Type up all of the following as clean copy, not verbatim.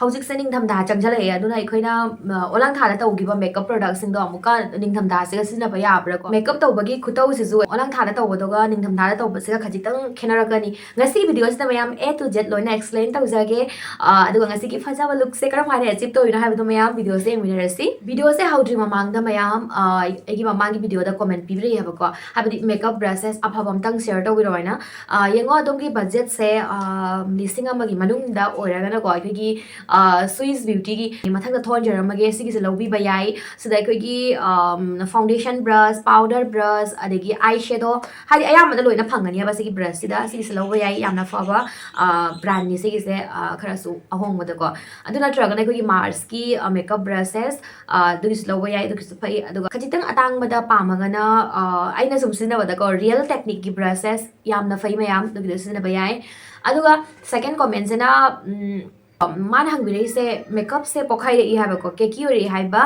ꯍꯧꯖꯤꯛꯁꯦ ꯅꯤꯡꯊꯝꯊꯥ ꯆꯪꯁꯤꯜꯂꯛꯑꯦ ꯑꯗꯨꯅ ꯑꯩꯈꯣꯏꯅ ꯑꯣꯂꯥꯡꯊꯥꯗ ꯇꯧꯈꯤꯕ ꯃꯦꯀꯞ ꯄ꯭ꯔꯣꯗꯛꯁꯤꯡꯗꯣ ꯑꯃꯨꯛꯀ ꯅꯤꯡꯊꯝꯊꯥꯁꯤꯒ ꯁꯤꯖꯤꯟꯅꯕ ꯌꯥꯕ꯭ꯔꯥꯀꯣ ꯃꯦꯀꯞ ꯇꯧꯕꯒꯤ ꯈꯨꯇꯧꯁꯤꯁꯨ ꯑꯣꯂꯥꯡꯊꯥꯗ ꯇꯧꯕꯗꯨꯒ ꯅꯤꯡꯊꯝꯊꯥꯗ ꯇꯧꯕꯁꯤꯒ ꯈꯖꯤꯛꯇꯪ ꯈꯦꯠꯅꯔꯛꯀꯅꯤ ꯉꯁꯤ ꯚꯤꯗꯤꯑꯣꯁꯤꯗ ꯃꯌꯥꯝ A to Z ꯂꯣꯏꯅ ꯑꯦꯛꯁꯄ꯭ꯂꯦꯟ ꯇꯧꯖꯒꯦ ꯑꯗꯨꯒ ꯉꯁꯤꯒꯤ ꯐꯖꯕ ꯂꯨꯛꯁꯦ ꯀꯔꯝ ꯍꯥꯏꯅ ꯑꯦꯆꯤꯞ ꯇꯧꯔꯤꯅꯣ ꯍꯥꯏꯕꯗꯣ ꯃꯌꯥꯝ ꯚꯤꯗꯤꯑꯣꯁꯦ ꯌꯦꯡꯃꯤꯟꯅꯔꯁꯤ ꯚꯤꯗꯤꯑꯣꯁꯦ ꯍꯧꯗ꯭ꯔꯤ ꯃꯃꯥꯡꯗ ꯃꯌꯥꯝ ꯑꯩꯒꯤ ꯃꯃꯥꯡꯒꯤ ꯚꯤꯗꯤꯑꯣꯗ ꯀꯣꯃꯦꯟ ꯄꯤꯕꯤꯔꯛꯑꯦꯕꯀꯣ ꯍꯥꯏꯕꯗꯤ ꯃꯦꯀꯞ ꯕ꯭ꯔꯁꯦꯁ ꯑꯐꯕ ꯑꯝꯇꯪ ꯁꯦꯌꯔ ꯇꯧꯕꯤꯔꯣ ꯍꯥꯏꯅ ꯌꯦꯡꯉꯣ ꯑꯗꯣꯝꯒꯤ ꯕꯖꯦꯠꯁꯦ 1,000,000ꯒꯤ ꯃꯅꯨꯡꯗ ꯑꯣꯏꯔꯒꯅꯀꯣ ꯑꯩꯈꯣꯏꯒꯤ ꯁ꯭ꯋꯤꯁ ꯕ꯭ꯌꯨꯇꯤꯒꯤ ꯃꯊꯪꯗ ꯊꯣꯟꯖꯔꯝꯃꯒꯦ ꯁꯤꯒꯤꯁꯦ ꯂꯧꯕꯤꯕ ꯌꯥꯏ ꯁꯤꯗ ꯑꯩꯈꯣꯏꯒꯤ ꯐꯥꯎꯟꯗꯦꯁꯟ ꯕ꯭ꯔꯁ ꯄꯥꯎꯗꯔ ꯕ꯭ꯔꯁ ꯑꯗꯒꯤ ꯑꯥꯏ ꯁꯦꯗꯣ ꯍꯥꯏꯗꯤ ꯑꯌꯥꯝꯕꯗ ꯂꯣꯏꯅ ꯐꯪꯒꯅꯤꯕ ꯁꯤꯒꯤ ꯕ꯭ꯔꯁꯁꯤꯗ ꯁꯤꯒꯤꯁꯦ ꯂꯧꯕ ꯌꯥꯏ ꯌꯥꯝꯅ ꯐꯕ ꯕ꯭ꯔꯥꯟꯅꯤ ꯁꯤꯒꯤꯁꯦ ꯈꯔꯁꯨ ꯑꯍꯣꯡꯕꯗꯀꯣ ꯑꯗꯨ ꯅꯠꯇ꯭ꯔꯒꯅ ꯑꯩꯈꯣꯏꯒꯤ ꯃꯥꯔꯁꯀꯤ ꯃꯦꯀꯞ ꯕ꯭ꯔꯁꯦꯁ ꯑꯗꯨꯒꯤꯁꯨ ꯂꯧꯕ ꯌꯥꯏ ꯑꯗꯨꯒꯤꯁꯨ ꯐꯩ ꯑꯗꯨꯒ ꯈꯖꯤꯛꯇꯪ ꯑꯇꯥꯡꯕꯗ ꯄꯥꯝꯃꯒꯅ ꯑꯩꯅ ꯁꯨꯝ ꯁꯤꯖꯤꯟꯅꯕꯗꯀꯣ ꯔꯤꯌꯦꯜ ꯇꯦꯛꯅꯤꯛꯀꯤ ꯕ꯭ꯔꯁꯦꯁ ꯌꯥꯝꯅ ꯐꯩ ꯃꯌꯥꯝ ꯑꯗꯨꯒꯤꯗꯣ ꯁꯤꯖꯤꯟꯅꯕ ꯌꯥꯏ ꯑꯗꯨꯒ ꯁꯦꯀꯦꯟ ꯀꯣꯃꯦꯟꯁꯤꯅ ꯃꯥꯅ ꯍꯪꯕꯤꯔꯛꯏꯁꯦ ꯃꯦꯀꯞꯁꯦ ꯄꯣꯛꯈꯥꯏꯔꯛꯏ ꯍꯥꯏꯕꯀꯣ ꯀꯦꯀꯤ ꯑꯣꯏꯔꯛꯏ ꯍꯥꯏꯕ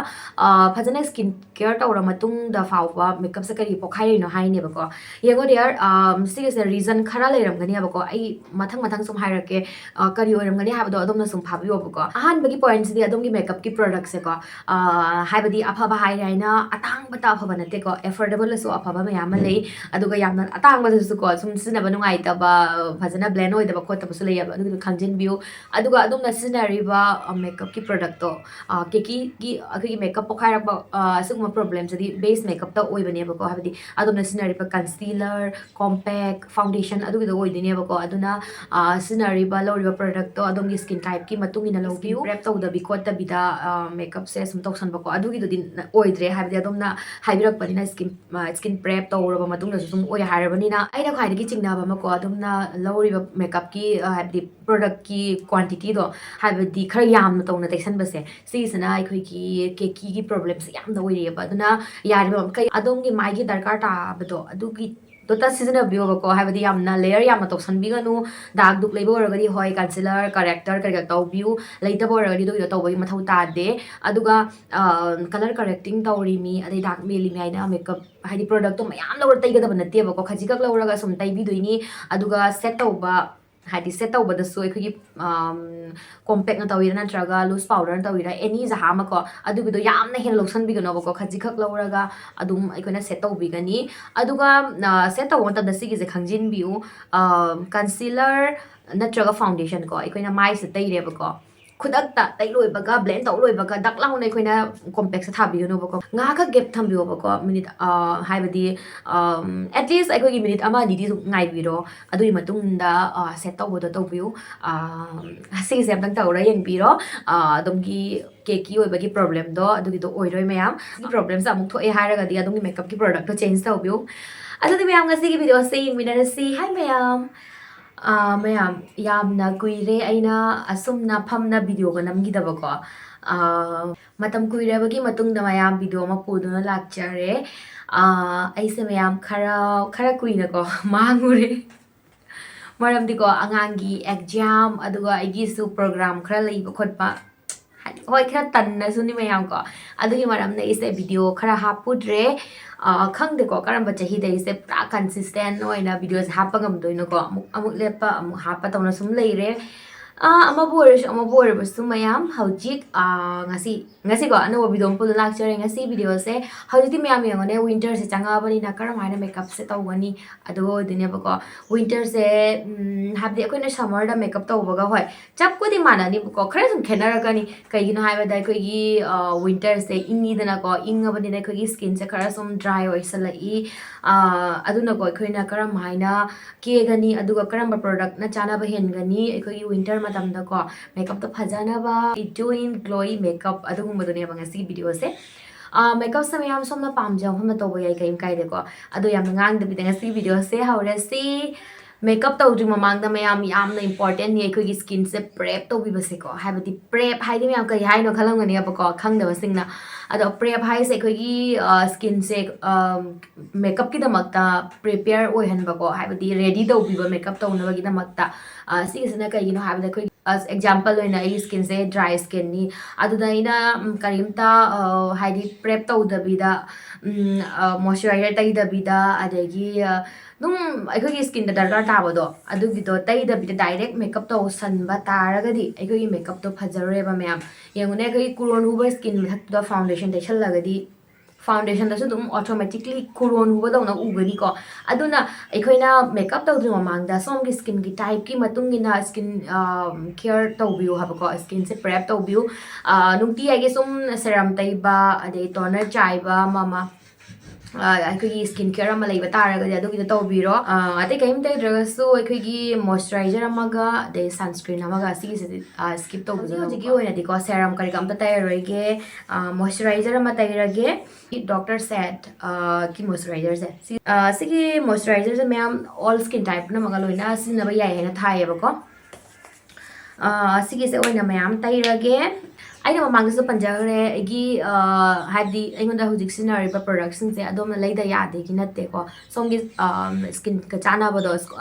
ꯐꯖꯅ ꯁ꯭ꯀꯤꯟ ꯀꯦꯌꯔ ꯇꯧꯔ ꯃꯇꯨꯡꯗ ꯐꯥꯎꯕ ꯃꯦꯀꯞꯁꯦ ꯀꯔꯤ ꯄꯣꯛꯈꯥꯏꯔꯤꯅꯣ ꯍꯥꯏꯅꯦꯕꯀꯣ ꯌꯦꯡꯉꯣ ꯗꯤꯌꯔ ꯁꯤꯒꯤꯁꯦ ꯔꯤꯖꯟ ꯈꯔ ꯂꯩꯔꯝꯒꯅꯤꯕꯀꯣ ꯑꯩ ꯃꯊꯪ ꯁꯨꯝ ꯍꯥꯏꯔꯛꯀꯦ ꯀꯔꯤ ꯑꯣꯏꯔꯝꯒꯅꯤ ꯍꯥꯏꯕꯗꯣ ꯑꯗꯣꯝꯅ ꯁꯨꯝ ꯐꯥꯕꯤꯌꯣꯕꯀꯣ ꯑꯍꯥꯟꯕꯒꯤ ꯄꯣꯏꯟꯠꯁꯤꯗꯤ ꯑꯗꯣꯝꯒꯤ ꯃꯦꯀꯞꯀꯤ ꯄ꯭ꯔꯣꯗꯛꯁꯦꯀꯣ ꯍꯥꯏꯕꯗꯤ ꯑꯐꯕ ꯍꯥꯏꯔꯦ ꯍꯥꯏꯅ ꯑꯇꯥꯡꯕꯇ ꯑꯐꯕ ꯅꯠꯇꯦꯀꯣ ꯑꯦꯐꯣꯔꯗꯦꯕꯜꯗꯁꯨ ꯑꯐꯕ ꯃꯌꯥꯝ ꯑꯃ ꯂꯩ ꯑꯗꯨꯒ ꯌꯥꯝꯅ ꯑꯇꯥꯡꯕꯗꯁꯨꯀꯣ ꯁꯨꯝ ꯁꯤꯖꯤꯟꯅꯕ ꯅꯨꯡꯉꯥꯏꯇꯕ ꯐꯖꯅ ꯕ꯭ꯂꯦꯟ ꯑꯣꯏꯗꯕ ꯈꯣꯠꯇꯕꯁꯨ ꯂꯩꯌꯦꯕ ꯑꯗꯨꯒꯤꯗꯣ ꯈꯪꯖꯤꯟꯕꯤꯌꯨ ꯑꯗꯨꯒ ꯑꯗꯣꯝꯅ ꯁꯤꯖꯤꯟꯅꯔꯤꯕ ꯃꯦꯀꯞꯀꯤ ꯄ꯭ꯔꯣꯗꯛꯇꯣ ꯀꯦꯀꯤꯒꯤ ꯑꯩꯈꯣꯏꯒꯤ ꯃꯦꯀꯞ ꯄꯣꯛꯈꯥꯏꯔꯛꯄ ꯑꯁꯤꯒꯨꯝꯕ ꯄ꯭ꯔꯣꯕ꯭ꯂꯦꯝꯁꯤꯗꯤ ꯕꯦꯁ ꯃꯦꯀꯞꯇ ꯑꯣꯏꯕꯅꯦꯕꯀꯣ ꯍꯥꯏꯕꯗꯤ ꯑꯗꯣꯝꯅ ꯁꯤꯖꯤꯟꯅꯔꯤꯕ ꯀꯟꯁꯤꯂꯔ ꯀꯣꯝꯄꯦꯛ ꯐꯥꯎꯟꯗꯦꯁꯟ ꯑꯗꯨꯒꯤꯗꯣ ꯑꯣꯏꯗꯣꯏꯅꯦꯕꯀꯣ ꯑꯗꯨꯅ ꯁꯤꯖꯤꯟꯅꯔꯤꯕ ꯂꯧꯔꯤꯕ ꯄ꯭ꯔꯣꯗꯛꯇꯣ ꯑꯗꯣꯝꯒꯤ ꯁ꯭ꯀꯤꯟ ꯇꯥꯏꯞꯀꯤ ꯃꯇꯨꯡ ꯏꯟꯅ ꯂꯧꯕꯤꯌꯨ ꯄ꯭ꯔꯦꯞ ꯇꯧꯗꯕꯤ ꯈꯣꯠꯇꯕꯤꯗ ꯃꯦꯀꯞꯁꯦ ꯁꯨꯝ ꯇꯧꯁꯟꯕꯀꯣ ꯑꯗꯨꯒꯤꯗꯨꯗꯤ ꯑꯣꯏꯗ꯭ꯔꯦ ꯍꯥꯏꯕꯗꯤ ꯑꯗꯣꯝꯅ ꯍꯥꯏꯕꯤꯔꯛꯄꯅꯤꯅ ꯁ꯭ꯀꯤꯟ ꯄ꯭ꯔꯦꯞ ꯇꯧꯔꯕ ꯃꯇꯨꯡꯗꯁꯨ ꯁꯨꯝ ꯑꯣꯏ ꯍꯥꯏꯔꯕꯅꯤ나 ꯑꯩꯅ ꯈ꯭ꯋꯥꯏꯗꯒꯤ ꯆꯤꯡꯅꯕ ꯑꯃꯀꯣ ꯑꯗꯣꯝꯅ ꯂꯧꯔꯤꯕ ꯃꯦꯀꯞꯀꯤ ꯍꯥꯏꯕꯗꯤ ꯄ꯭ꯔꯣꯗꯛꯀꯤ ꯀ꯭ꯋꯥꯟꯇꯤꯇꯤꯗꯣ ꯍꯥꯏꯕꯗꯤ ꯈꯔ ꯌꯥꯝꯅ ꯇꯧꯅ ꯇꯩꯁꯟꯕꯁꯦ ꯁꯤꯒꯤꯁꯤꯅ ꯑꯩꯈꯣꯏꯒꯤ ꯀꯦꯀꯤꯒꯤ ꯄ꯭ꯔꯣꯕ꯭ꯂꯦꯝꯁꯦ ꯌꯥꯝꯅ ꯑꯣꯏꯔꯛꯑꯦꯕ ꯑꯗꯨꯅ ꯌꯥꯔꯤꯕ ꯃꯈꯩ ꯑꯗꯣꯝꯒꯤ ꯃꯥꯏꯒꯤ ꯗꯔꯀꯥꯔ ꯇꯥꯕꯗꯣ ꯑꯗꯨꯒꯤ ꯗꯣꯇ ꯁꯤꯖꯤꯟꯅꯕꯤꯌꯣꯕꯀꯣ ꯍꯥꯏꯕꯗꯤ ꯌꯥꯝꯅ ꯂꯦꯌꯔ ꯌꯥꯝꯅ ꯇꯧꯁꯟꯕꯤꯒꯅꯨ ꯗꯥꯛ ꯗꯨꯛ ꯂꯩꯕ ꯑꯣꯏꯔꯒꯗꯤ ꯍꯣꯏ ꯀꯟꯁꯤꯂꯔ ꯀꯔꯦꯛꯇꯔ ꯀꯩꯀꯥ ꯇꯧꯕꯤꯌꯨ ꯂꯩꯇꯕ ꯑꯣꯏꯔꯒꯗꯤ ꯑꯗꯨꯒꯤꯗꯣ ꯇꯧꯕꯒꯤ ꯃꯊꯧ ꯇꯥꯗꯦ ꯑꯗꯨꯒ ꯀꯂꯔ ꯀꯔꯦꯛꯇꯤꯡ ꯇꯧꯔꯤꯃꯤ ꯑꯗꯩ ꯗꯥꯛ ꯃꯦꯜꯂꯤꯃꯤ ꯍꯥꯏꯅ ꯃꯦꯀꯞ ꯍꯥꯏꯗꯤ ꯄ꯭ꯔꯣꯗꯛꯇꯣ ꯃꯌꯥꯝ ꯂꯧꯔ ꯇꯩꯒꯗꯕ ꯅꯠꯇꯦꯕꯀꯣ ꯈꯖꯤꯛꯈꯛ ꯂꯧꯔꯒ ꯁꯨꯝ ꯇꯩꯕꯤꯗꯣꯏꯅꯤ ꯑꯗꯨꯒ ꯁꯦꯠ ꯇꯧꯕ ꯍꯥꯏꯗꯤ ꯁꯦꯠ ꯇꯧꯕꯗꯁꯨ ꯑꯩꯈꯣꯏꯒꯤ ꯀꯣꯝꯄꯦꯛꯅ ꯇꯧꯋꯤꯔꯥ ꯅꯠꯇ꯭ꯔꯒ ꯂꯨꯖ ꯄꯥꯎꯗꯔꯅ ꯇꯧꯋꯤꯔꯥ ꯑꯦꯅꯤ ꯖꯍꯥ ꯑꯃꯀꯣ ꯑꯗꯨꯒꯤꯗꯣ ꯌꯥꯝꯅ ꯍꯦꯟꯅ ꯂꯧꯁꯟꯕꯤꯒꯅꯣꯕꯀꯣ ꯈꯖꯤꯛꯈꯛ ꯂꯧꯔꯒ ꯑꯗꯨꯝ ꯑꯩꯈꯣꯏꯅ ꯁꯦꯠ ꯇꯧꯕꯤꯒꯅꯤ ꯑꯗꯨꯒ ꯁꯦꯠ ꯇꯧꯕ ꯃꯇꯝꯗ ꯁꯤꯒꯤꯁꯦ ꯈꯪꯖꯤꯟꯕꯤꯌꯨ ꯀꯟꯁꯤꯂꯔ ꯅꯠꯇ꯭ꯔꯒ ꯐꯥꯎꯟꯗꯦꯁꯟ ꯀꯣ ꯑꯩꯈꯣꯏꯅ ꯃꯥꯏꯁꯦ ꯇꯩꯔꯦꯕꯀꯣ ꯈꯨꯗꯛꯇ ꯇꯩꯂꯣꯏꯕꯒ ꯕ꯭ꯂꯦꯟ ꯇꯧ ꯂꯣꯏꯕꯒ ꯗꯛ ꯂꯥꯎꯅ ꯑꯩꯈꯣꯏꯅ ꯀꯣꯝꯄꯦꯛꯁꯦ ꯊꯥꯕꯤꯒꯅꯣꯕꯀꯣ ꯉꯥꯏꯍꯥꯛꯈꯛ ꯒꯦꯞ ꯊꯝꯕꯤꯌꯣꯕꯀꯣ ꯃꯤꯅꯤꯠ ꯍꯥꯏꯕꯗꯤ ꯑꯦꯠꯂꯤꯁ ꯑꯩꯈꯣꯏꯒꯤ ꯃꯤꯅꯤꯠ ꯑꯃ ꯑꯅꯤꯗꯤ ꯉꯥꯏꯕꯤꯔꯣ ꯑꯗꯨꯒꯤ ꯃꯇꯨꯡꯗ ꯁꯦꯠ ꯇꯧꯕꯗꯣ ꯇꯧꯕꯤꯌꯨ ꯁꯤꯒꯤꯁꯦ ꯑꯝꯇꯪ ꯇꯧꯔ ꯌꯦꯡꯕꯤꯔꯣ ꯑꯗꯣꯝꯒꯤ ꯀꯦꯀꯤ ꯑꯣꯏꯕꯒꯤ ꯄ꯭ꯔꯣꯕ꯭ꯂꯦꯝꯗꯣ ꯑꯗꯨꯒꯤꯗꯣ ꯑꯣꯏꯔꯣꯏ ꯃꯌꯥꯝ ꯁꯤꯒꯤ ꯄ꯭ꯔꯣꯕ꯭ꯂꯦꯝꯁꯦ ꯑꯃꯨꯛ ꯊꯣꯛꯑꯦ ꯍꯥꯏꯔꯒꯗꯤ ꯑꯗꯣꯝꯒꯤ ꯃꯦꯀꯞꯀꯤ ꯄ꯭ꯔꯣꯗꯛꯇꯣ ꯆꯦꯟꯖ ꯇꯧꯕꯤꯌꯨ ꯑꯗꯨꯗꯤ ꯃꯌꯥꯝ ꯉꯁꯤꯒꯤ ꯚꯤꯗꯤꯑꯣꯁꯦ ꯌꯦꯡꯃꯤꯟꯅꯔꯁꯤ ꯍꯥꯏ ꯃꯌꯥꯝ ꯃꯌꯥꯝ ꯌꯥꯝꯅ ꯀꯨꯏꯔꯦ ꯑꯩꯅ ꯑꯁꯨꯝꯅ ꯐꯝꯅ ꯚꯤꯗꯤꯑꯣꯒ ꯅꯝꯈꯤꯗꯕꯀꯣ ꯃꯇꯝ ꯀꯨꯏꯔꯕꯒꯤ ꯃꯇꯨꯡꯗ ꯃꯌꯥꯝ ꯚꯤꯗꯤꯑꯣ ꯑꯃ ꯄꯨꯗꯨꯅ ꯂꯥꯛꯆꯔꯦ ꯑꯩꯁꯦ ꯃꯌꯥꯝ ꯈꯔ ꯀꯨꯏꯅꯀꯣ ꯃꯥꯡꯉꯨꯔꯦ ꯃꯔꯝꯗꯤꯀꯣ ꯑꯉꯥꯡꯒꯤ ꯑꯦꯛꯖꯥꯝ ꯑꯗꯨꯒ ꯑꯩꯒꯤꯁꯨ ꯄ꯭ꯔꯣꯒ꯭ꯔꯥꯝ ꯈꯔ ꯂꯩꯕ ꯈꯣꯠꯄ ꯍꯥꯏꯗꯤ ꯍꯣꯏ ꯈꯔ ꯇꯟꯅꯁꯨꯅꯤ ꯃꯌꯥꯝꯀꯣ ꯑꯗꯨꯒꯤ ꯃꯔꯝꯅ ꯑꯩꯁꯦ ꯚꯤꯗꯤꯑꯣ ꯈꯔ ꯍꯥꯞꯄꯨꯗ꯭ꯔꯦ ꯈꯪꯗꯦꯀꯣ ꯀꯔꯝꯕ ꯆꯍꯤꯗ ꯑꯩꯁꯦ ꯄꯨꯔꯥ ꯀꯟꯁꯤꯁꯇꯦꯟ ꯑꯣꯏꯅ ꯚꯤꯗꯤꯑꯣꯁꯦ ꯍꯥꯞꯄ ꯉꯝꯗꯣꯏꯅꯣꯀꯣ ꯑꯃꯨꯛ ꯂꯦꯞꯄ ꯑꯃꯨꯛ ꯍꯥꯞꯄ ꯇꯧꯅ ꯁꯨꯝ ꯂꯩꯔꯦ ꯑꯃꯕꯨ ꯑꯣꯏꯔꯕꯁꯨ ꯃꯌꯥꯝ ꯍꯧꯖꯤꯛ ꯉꯁꯤꯀꯣ ꯑꯅꯧꯕ ꯚꯤꯗꯤꯑꯣ ꯑꯃ ꯄꯨꯜꯂ ꯂꯥꯛꯆꯔꯦ ꯉꯁꯤ ꯚꯤꯗꯤꯑꯣꯁꯦ ꯍꯧꯖꯤꯛꯇꯤ ꯃꯌꯥꯝ ꯌꯦꯡꯉꯣꯅꯦ ꯋꯤꯟꯇꯔꯁꯦ ꯆꯪꯉꯛꯑꯕꯅꯤꯅ ꯀꯔꯝ ꯍꯥꯏꯅ ꯃꯦꯀꯞꯁꯦ ꯇꯧꯒꯅꯤ ꯑꯗꯨꯒ ꯑꯣꯏꯗꯣꯏꯅꯦꯕꯀꯣ ꯋꯤꯟꯇꯔꯁꯦ ꯍꯥꯏꯕꯗꯤ ꯑꯩꯈꯣꯏꯅ ꯁꯝꯃꯔꯗ ꯃꯦꯀꯞ ꯇꯧꯕꯒ ꯍꯣꯏ ꯆꯞꯄꯨꯗꯤ ꯃꯥꯟꯅꯅꯤꯕꯀꯣ ꯈꯔ ꯁꯨꯝ ꯈꯦꯠꯅꯔꯛꯀꯅꯤ ꯀꯩꯒꯤꯅꯣ ꯍꯥꯏꯕꯗ ꯑꯩꯈꯣꯏꯒꯤ ꯋꯤꯟꯇꯔꯁꯦ ꯏꯪꯉꯤꯗꯅꯀꯣ ꯏꯪꯉꯕꯅꯤꯅ ꯑꯩꯈꯣꯏꯒꯤ ꯁ꯭ꯀꯤꯟꯁꯦ ꯈꯔ ꯁꯨꯝ ꯗ꯭ꯔꯥꯏ ꯑꯣꯏꯁꯜꯂꯛꯏ ꯑꯗꯨꯅꯀꯣ ꯑꯩꯈꯣꯏꯅ ꯀꯔꯝ ꯍꯥꯏꯅ ꯀꯦꯒꯅꯤ ꯑꯗꯨꯒ ꯀꯔꯝꯕ ꯄ꯭ꯔꯣꯗꯛꯅ ꯆꯥꯅꯕ ꯍꯦꯟꯒꯅꯤ ꯑꯩꯈꯣꯏꯒꯤ ꯋꯤꯟꯇꯔ ꯃꯇꯝꯗꯀꯣ ꯃꯦꯀꯞꯇꯣ ꯐꯖꯅꯕ ꯏꯟ ꯒ꯭ꯂꯣꯋꯤ ꯃꯦꯀꯞ ꯑꯗꯨꯒꯨꯝꯕꯗꯨꯅꯦꯕ ꯉꯁꯤꯒꯤ ꯚꯤꯗꯤꯑꯣꯁꯦ ꯃꯦꯀꯞꯁꯦ ꯃꯌꯥꯝ ꯁꯣꯝꯅ ꯄꯥꯝꯖꯕ ꯃꯐꯝꯗ ꯇꯧꯕ ꯌꯥꯏ ꯀꯩꯝ ꯀꯥꯏꯗꯦꯀꯣ ꯑꯗꯣ ꯌꯥꯝꯅ ꯉꯥꯡꯗꯕꯤꯗ ꯉꯁꯤꯒꯤ ꯚꯤꯗꯤꯑꯣꯁꯦ ꯍꯧꯔꯁꯤ ꯃꯦꯀꯞ ꯇꯧꯗ꯭ꯔꯤ ꯃꯃꯥꯡꯗ ꯃꯌꯥꯝ ꯌꯥꯝꯅ ꯏꯝꯄꯣꯔꯇꯦꯟꯅꯤ ꯑꯩꯈꯣꯏꯒꯤ ꯁ꯭ꯀꯤꯟꯁꯦ ꯄ꯭ꯔꯦꯞ ꯇꯧꯕꯤꯕꯁꯦꯀꯣ ꯍꯥꯏꯕꯗꯤ ꯄ꯭ꯔꯦꯞ ꯍꯥꯏꯗꯤ ꯃꯌꯥꯝ ꯀꯩ ꯍꯥꯏꯅꯣ ꯈꯜꯂꯝꯒꯅꯦꯕꯀꯣ ꯈꯪꯗꯕꯁꯤꯡꯅ ꯑꯗꯣ ꯄ꯭ꯔꯦꯞ ꯍꯥꯏꯁꯦ ꯑꯩꯈꯣꯏꯒꯤ ꯁ꯭ꯀꯤꯟꯁꯦ ꯃꯦꯀꯞꯀꯤꯗꯃꯛꯇ ꯄ꯭ꯔꯤꯄꯦꯌꯔ ꯑꯣꯏꯍꯟꯕꯀꯣ ꯍꯥꯏꯕꯗꯤ ꯔꯦꯗꯤ ꯇꯧꯕꯤꯕ ꯃꯦꯀꯞ ꯇꯧꯅꯕꯒꯤꯗꯃꯛꯇ ꯁꯤꯒꯤꯁꯤꯅ ꯀꯩꯒꯤꯅꯣ ꯍꯥꯏꯕꯗ ꯑꯩꯈꯣꯏ as example oina ai skin se dry skin ni aduda ina karimta haidi prep tawdabida moisturizer taidabida adagi dum akhoi skin da darkar tabado adugido taidabida direct makeup taw sanba taragadi akhoi makeup to phajareba mayam yengune akhoi kuron huber skin thakda foundation de challagadi foundation da su dum automatically kuron huba dawna ugani ko aduna akhoi na makeup tawdri mamangda som gi skin gi type ki matungina skin care tawbiu habako skin se prep tawbiu nungti age sum serum taiba ade toner chaiba mama ꯑꯩꯈꯣꯏꯒꯤ skin care ꯑꯃ ꯂꯩꯕ ꯇꯥꯔꯒꯗꯤ ꯑꯗꯨꯒꯤꯗꯣ ꯇꯧꯕꯤꯔꯣ ꯑꯇꯩ ꯀꯔꯤꯝ ꯇꯩꯗ꯭ꯔꯒꯁꯨ ꯑꯩꯈꯣꯏꯒꯤ moisturiser ꯑꯃꯒ ꯑꯗꯩ ꯁꯟꯁꯀ꯭ꯔꯤꯟ ꯑꯃꯒ ꯁꯤꯒꯤꯁꯤꯗꯤ ꯁ꯭ꯀꯤꯞ ꯇꯧꯕꯁꯨ ꯍꯧꯖꯤꯛꯀꯤ ꯑꯣꯏꯅꯗꯤꯀꯣ ꯁꯦꯔꯝ ꯀꯔꯤꯒ ꯑꯝꯇ ꯇꯩꯔꯔꯣꯏꯒꯦ ꯃꯣꯏꯁꯆꯔꯥꯏꯖꯔ ꯑꯃ ꯇꯩꯔꯒꯦ ꯗꯣꯛꯇꯔ ꯁꯦꯠ ꯀꯤ ꯃꯣꯏꯁꯆꯔꯥꯏꯖꯔꯁꯦ ꯁꯤꯒꯤ ꯃꯣꯏꯁꯆꯔꯥꯏꯖꯔꯁꯦ ꯃꯌꯥꯝ ꯑꯣꯜ ꯁ꯭ꯀꯤꯟ ꯇꯥꯏꯞ ꯄꯨꯝꯅꯃꯛꯒ ꯂꯣꯏꯅ ꯁꯤꯖꯤꯟꯅꯕ ꯌꯥꯏ ꯍꯥꯏꯅ ꯊꯥꯏꯌꯦꯕꯀꯣ ꯁꯤꯒꯤꯁꯦ ꯑꯣꯏꯅ ꯃꯌꯥꯝ ꯇꯩꯔꯒꯦ ꯑꯩꯅ ꯃꯃꯥꯡꯗꯁꯨ ꯄꯟꯖꯈ꯭ꯔꯦ ꯑꯩꯒꯤ ꯍꯥꯏꯕꯗꯤ ꯑꯩꯉꯣꯟꯗ ꯍꯧꯖꯤꯛ ꯁꯤꯖꯤꯟꯅꯔꯤꯕ ꯄ꯭ꯔꯣꯗꯛꯠꯁꯤꯡꯁꯦ ꯑꯗꯣꯝꯅ ꯂꯩꯗ ꯌꯥꯗꯦꯒꯤ ꯅꯠꯇꯦꯀꯣ ꯁꯣꯝꯒꯤ ꯁ꯭ꯀꯤꯟꯒ ꯆꯥꯟꯅꯕꯗꯣ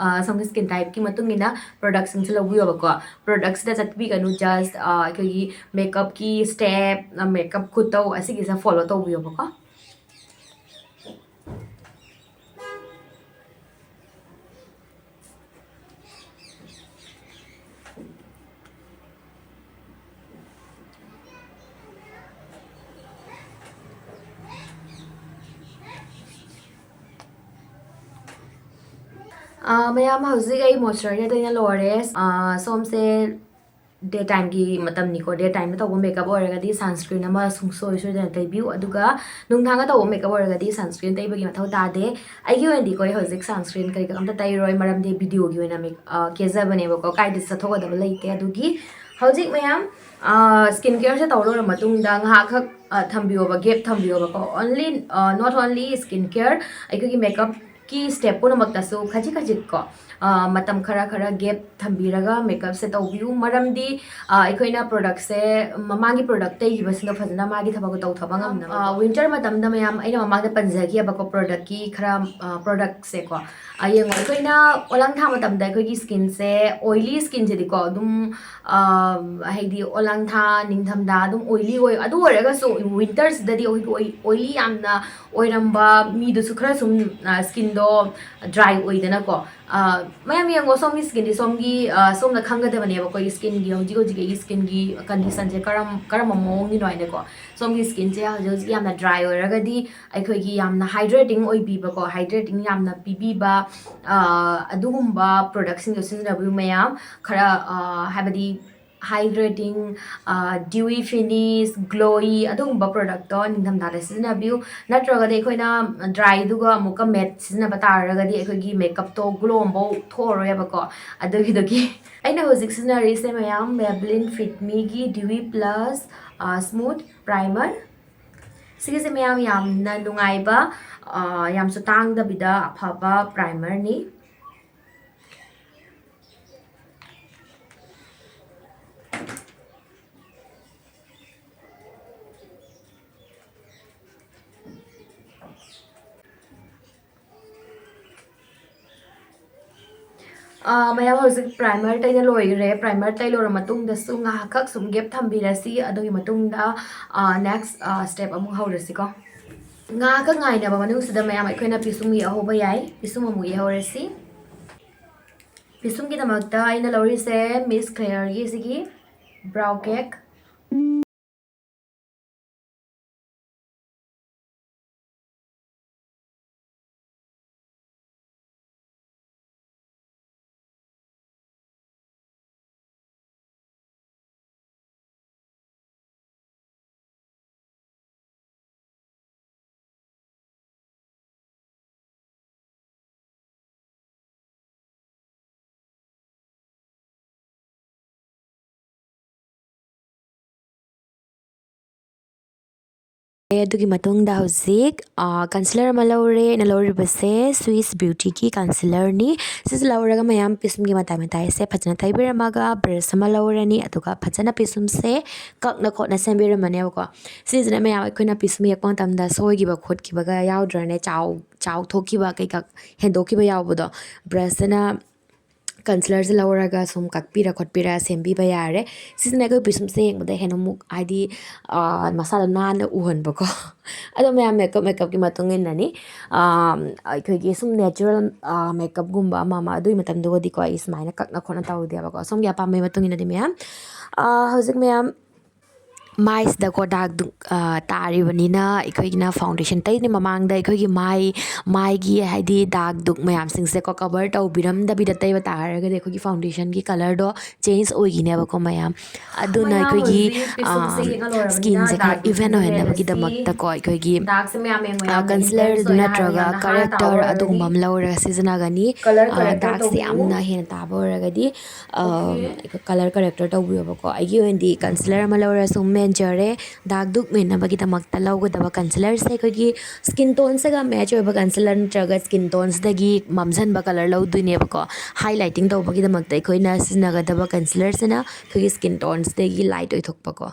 ꯁꯣꯝꯒꯤ ꯁ꯭ꯀꯤꯟ ꯇꯥꯏꯞꯀꯤ ꯃꯇꯨꯡ ꯏꯟꯅ ꯄ꯭ꯔꯣꯗꯛꯠꯁꯤꯡꯁꯦ ꯂꯧꯕꯤꯌꯣꯕꯀꯣ ꯄ꯭ꯔꯣꯗꯛꯠꯁꯤꯗ ꯆꯠꯄꯤꯒꯅꯨ ꯖꯁ ꯑꯩꯈꯣꯏꯒꯤ ꯃꯦꯀꯞꯀꯤ ꯁ꯭ꯇꯦꯞ ꯃꯦꯀꯞ ꯈꯨꯇꯧ ꯑꯁꯤꯒꯤꯁꯦ ꯐꯣꯂꯣ ꯇꯧꯕꯤꯌꯣꯕꯀꯣ ꯃꯌꯥꯝ ꯍꯧꯖꯤꯛ ꯑꯩ ꯃꯣꯏꯁꯆꯔꯥꯏꯖꯔ ꯇꯩꯅ ꯂꯣꯏꯔꯦ ꯁꯣꯝꯁꯦ ꯗꯦ ꯇꯥꯏꯝꯒꯤ ꯃꯇꯝꯅꯤꯀꯣ ꯗꯦ ꯇꯥꯏꯝꯗ ꯇꯧꯕ ꯃꯦꯀꯞ ꯑꯣꯏꯔꯒꯗꯤ ꯁꯟꯁꯀ꯭ꯔꯤꯟ ꯑꯃ ꯁꯨꯡꯁꯣꯏ ꯁꯣꯏꯗꯅ ꯇꯩꯕꯤꯌꯨ ꯑꯗꯨꯒ ꯅꯨꯡꯗꯥꯡꯗ ꯇꯧꯕ ꯃꯦꯀꯞ ꯑꯣꯏꯔꯒꯗꯤ ꯁꯟꯁꯀ꯭ꯔꯤꯟ ꯇꯩꯕꯒꯤ ꯃꯊꯧ ꯇꯥꯗꯦ ꯑꯩꯒꯤ ꯑꯣꯏꯅꯗꯤꯀꯣ ꯑꯩ ꯍꯧꯖꯤꯛ ꯁꯟꯁꯀ꯭ꯔꯤꯟ ꯀꯩꯀꯥ ꯑꯝꯇ ꯇꯩꯔꯣꯏ ꯃꯔꯝꯗꯤ ꯚꯤꯗꯤꯑꯣꯒꯤ ꯑꯣꯏꯅ ꯀꯦꯖꯕꯅꯦꯕꯀꯣ ꯀꯥꯏꯗ ꯆꯠꯊꯣꯛꯀꯗꯕ ꯂꯩꯇꯦ ꯑꯗꯨꯒꯤ ꯍꯧꯖꯤꯛ ꯃꯌꯥꯝ ꯁ꯭ꯀꯤꯟ ꯀꯦꯌꯔꯁꯦ ꯇꯧ ꯂꯣꯏꯔ ꯃꯇꯨꯡꯗ ꯉꯥꯏꯍꯥꯛꯈꯛ ꯊꯝꯕꯤꯌꯣꯕ ꯒꯦꯞ ꯊꯝꯕꯤꯌꯣꯕꯀꯣ only not only skin care ꯑꯩꯈꯣꯏꯒꯤ ꯃꯦꯀꯞꯀꯤ ꯁ꯭ꯇꯦꯞ ꯄꯨꯝꯅꯃꯛꯇꯁꯨ ꯈꯖꯤꯛ ꯈꯖꯤꯛꯀꯣ ꯃꯇꯝ ꯈꯔ ꯒꯦꯞ ꯊꯝꯕꯤꯔꯒ ꯃꯦꯀꯞꯁꯦ ꯇꯧꯕꯤꯌꯨ ꯃꯔꯝꯗꯤ ꯑꯩꯈꯣꯏꯅ ꯄ꯭ꯔꯣꯗꯛꯠꯁꯦ ꯃꯃꯥꯡꯒꯤ ꯄ꯭ꯔꯣꯗꯛꯠ ꯇꯩꯈꯤꯕꯁꯤꯡꯗꯣ ꯐꯖꯅ ꯃꯥꯒꯤ ꯊꯕꯛꯇꯣ ꯇꯧꯊꯕ ꯉꯝꯅꯕ ꯋꯤꯟꯇꯔ ꯃꯇꯝꯗ ꯃꯌꯥꯝ ꯑꯩꯅ ꯃꯃꯥꯡꯗ ꯄꯟꯖꯈꯤꯑꯕꯀꯣ ꯄ꯭ꯔꯣꯗꯛꯠꯀꯤ ꯈꯔ ꯄ꯭ꯔꯣꯗꯛꯠꯁꯦꯀꯣ ꯌꯦꯡꯉꯣ ꯑꯩꯈꯣꯏꯅ ꯑꯣꯂꯥꯡ ꯊꯥ ꯃꯇꯝꯗ ꯑꯩꯈꯣꯏꯒꯤ ꯁ꯭ꯀꯤꯟꯁꯦ ꯑꯣꯏꯂꯤ ꯁ꯭ꯀꯤꯟꯁꯤꯗꯤꯀꯣ ꯑꯗꯨꯝ ꯍꯥꯏꯗꯤ ꯑꯣꯂꯥꯡ ꯊꯥ ꯅꯤꯡꯊꯝꯊꯥ ꯑꯗꯨꯝ ꯑꯣꯏꯂꯤ ꯑꯣꯏ ꯑꯗꯨ ꯑꯣꯏꯔꯒꯁꯨ ꯋꯤꯟꯇꯔꯁꯤꯗꯗꯤ ꯑꯩꯈꯣꯏꯒꯤ ꯑꯣꯏꯂꯤ ꯌꯥꯝꯅ ꯑꯣꯏꯔꯝꯕ ꯃꯤꯗꯨꯁꯨ ꯈꯔ ꯁꯨꯝ ꯁ꯭ꯀꯤꯟꯗꯣ ꯗ꯭ꯔꯥꯏ ꯑꯣꯏꯗꯅꯀꯣ ꯃꯌꯥꯝ ꯌꯦꯡꯉꯣ ꯁꯣꯝꯒꯤ ꯁ꯭ꯀꯤꯟꯗꯤ ꯁꯣꯝꯅ ꯈꯪꯒꯗꯕꯅꯦꯕ ꯑꯩꯈꯣꯏꯒꯤ ꯁ꯭ꯀꯤꯟꯒꯤ ꯍꯧꯖꯤꯛ ꯑꯩꯒꯤ ꯁ꯭ꯀꯤꯟꯒꯤ ꯀꯟꯗꯤꯁꯟꯁꯦ ꯀꯔꯝꯕ ꯃꯑꯣꯡꯒꯤꯅꯣ ꯍꯥꯏꯅꯀꯣ ꯁꯣꯝꯒꯤ ꯁ꯭ꯀꯤꯟꯁꯦ ꯍꯧꯖꯤꯛ ꯌꯥꯝꯅ ꯗ꯭ꯔꯥꯏ ꯑꯣꯏꯔꯒꯗꯤ ꯑꯩꯈꯣꯏꯒꯤ ꯌꯥꯝꯅ ꯍꯥꯏꯗ꯭ꯔꯦꯇꯤꯡ ꯑꯣꯏꯕꯤꯕꯀꯣ ꯍꯥꯏꯗ꯭ꯔꯦꯇꯤꯡ ꯌꯥꯝꯅ ꯄꯤꯕꯤꯕ ꯑꯗꯨꯒꯨꯝꯕ ꯄ꯭ꯔꯣꯗꯛꯠꯁꯤꯡꯗꯣ ꯁꯤꯖꯤꯟꯅꯕꯤꯌꯨ ꯃꯌꯥꯝ ꯈꯔ ꯍꯥꯏꯕꯗꯤ hydrating dewy finish glowy ꯑꯗꯨꯒꯨꯝꯕ ꯄ꯭ꯔꯣꯗꯛꯇꯣ ꯅꯤꯡꯊꯝꯊꯥꯗ ꯁꯤꯖꯤꯟꯅꯕꯤꯌꯨ ꯅꯠꯇ꯭ꯔꯒꯗꯤ ꯑꯩꯈꯣꯏꯅ ꯗ꯭ꯔꯥꯏꯗꯨꯒ ꯑꯃꯨꯛꯀ ꯃꯦꯠ ꯁꯤꯖꯤꯟꯅꯕ ꯇꯥꯔꯒꯗꯤ ꯑꯩꯈꯣꯏꯒꯤ ꯃꯦꯀꯞꯇꯣ ꯒ꯭ꯂꯣ ꯑꯃꯐꯥꯎ ꯊꯣꯛꯑꯔꯣꯏꯕꯀꯣ ꯑꯗꯨꯒꯤꯗꯨꯒꯤ ꯑꯩꯅ ꯍꯧꯖꯤꯛ ꯁꯤꯖꯤꯟꯅꯔꯤꯁꯦ ꯃꯌꯥꯝ Maybelline Fit Meꯒꯤ Dewy Plus Smooth Primer ꯁꯤꯒꯤꯁꯦ ꯃꯌꯥꯝ ꯌꯥꯝꯅ ꯅꯨꯡꯉꯥꯏꯕ ꯌꯥꯝꯁꯨ ꯇꯥꯡꯗꯕꯤꯗ ꯑꯐꯕ ꯄ꯭ꯔꯥꯏꯃꯔꯅꯤ ꯃꯌꯥꯝ ꯍꯧꯖꯤꯛ ꯄ꯭ꯔꯥꯏꯃꯔ ꯇꯩꯅ ꯂꯣꯏꯈ꯭ꯔꯦ ꯄ꯭ꯔꯥꯏꯃꯔ ꯇꯩ ꯂꯣꯏꯔ ꯃꯇꯨꯡꯗꯁꯨ ꯉꯥꯏꯍꯥꯛꯈꯛ ꯁꯨꯝ ꯒꯦꯞ ꯊꯝꯕꯤꯔꯁꯤ ꯑꯗꯨꯒꯤ ꯃꯇꯨꯡꯗ ꯅꯦꯛꯁ ꯁ꯭ꯇꯦꯞ ꯑꯃꯨꯛ ꯍꯧꯔꯁꯤꯀꯣ ꯉꯥꯏꯍꯥꯛꯈꯛ ꯉꯥꯏꯅꯕ ꯃꯅꯨꯡꯁꯤꯗ ꯃꯌꯥꯝ ꯑꯩꯈꯣꯏꯅ ꯄꯤꯁꯨꯝ ꯌꯦꯛꯍꯧꯕ ꯌꯥꯏ ꯄꯤꯁꯨꯝ ꯑꯃꯨꯛ ꯌꯦꯛꯍꯧꯔꯁꯤ ꯄꯤꯁꯨꯝꯒꯤꯗꯃꯛꯇ ꯑꯩꯅ ꯂꯧꯔꯤꯁꯦ ꯃꯤꯁ ꯀ꯭ꯂꯦꯌꯔꯒꯤ ꯁꯤꯒꯤ ꯕ꯭ꯔꯥꯎ ꯀꯦꯛ ꯑꯗꯨꯒꯤ ꯃꯇꯨꯡꯗ ꯍꯧꯖꯤꯛ ꯀꯟꯁꯤꯂꯔ ꯑꯃ ꯂꯧꯔꯦ ꯑꯩꯅ ꯂꯧꯔꯤꯕꯁꯦ ꯁ꯭ꯋꯤꯁ ꯕ꯭ꯌꯨꯇꯤꯒꯤ ꯀꯟꯁꯤꯂꯔꯅꯤ ꯁꯤꯁꯦ ꯂꯧꯔꯒ ꯃꯌꯥꯝ ꯄꯤꯁꯨꯝꯒꯤ ꯃꯇꯥꯏꯁꯦ ꯐꯖꯅ ꯇꯩꯕꯤꯔꯝꯃꯒ ꯕ꯭ꯔꯁ ꯑꯃ ꯂꯧꯔꯅꯤ ꯑꯗꯨꯒ ꯐꯖꯅ ꯄꯤꯁꯨꯝꯁꯦ ꯀꯛꯅ ꯈꯣꯠꯅ ꯁꯦꯝꯕꯤꯔꯝꯃꯅꯦꯕꯀꯣ ꯁꯤꯁꯤꯅ ꯃꯌꯥꯝ ꯑꯩꯈꯣꯏꯅ ꯄꯤꯁꯨꯝ ꯌꯦꯛꯄ ꯃꯇꯝꯗ ꯁꯣꯏꯈꯤꯕ ꯈꯣꯠꯈꯤꯕꯒ ꯌꯥꯎꯗ꯭ꯔꯅꯦ ꯆꯥꯎꯊꯣꯛꯈꯤꯕ ꯀꯩꯀꯥ ꯍꯦꯟꯗꯣꯛꯈꯤꯕ ꯌꯥꯎꯕꯗꯣ ꯕ꯭ꯔꯁꯁꯤꯅ concealer se lawraga sum kakpira khotpira sembbiba yare sisna ko pisum se yengda henamuk id masala na uhan bako ado me makeup ki matung nani ko gi sum natural makeup gumba mama adu matam do di ko is maina kakna khona taw dia bako som ya pa me matung ina di me hojik me mais da ko dag tari banina ikhoigina foundation tai ni mamang da ikhoigi mai gi haidi dag duk mayam sing se ko cover taw biram da bi da tai ba tar ga de ikhoigi foundation gi color do change oi gi ne ba ko mayam aduna ikhoigi skin se kha even oi na ba gi da mak ta ko ikhoigi concealer natraga corrector adu mam laura season gani dark se amna hen ta ba ra ga di color corrector taw bi ba ko agi wendi concealer ma laura so jare dark duk me na bagi tamak ta law da concealer se ko gi skin tone se ga match ba concealer traga skin tones da gi mamjan ba color law du ne ba ko highlighting to bagi tamak ta khoi na sina ga da concealer se na ko gi skin tones da gi light oi thok pa ko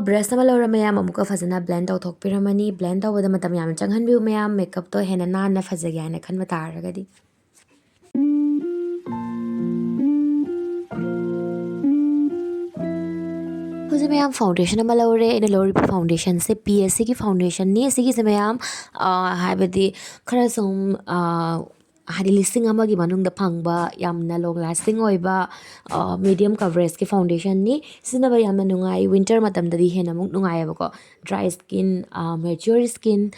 brush ama laura mayam amuka fazana blend tau thok piramani blend tau da matam yam changhan biu mayam makeup to hena na fazagi ana khan ma tar ga di Hoje ma'am foundation अमा लौरे इन लौरी foundation से PSC की foundation नि सिगी से ma'am हाइबदी खरा सम हादि लिस्टिंग अमागी मनुंग द फंगबा यामना लॉन्ग लास्टिंग ओइबा मीडियम कवरेज की फाउंडेशन नि सिनबा यामना नुंगाई विंटर मतम ददी हेना मुक नुंगाई बको dry skin mature skin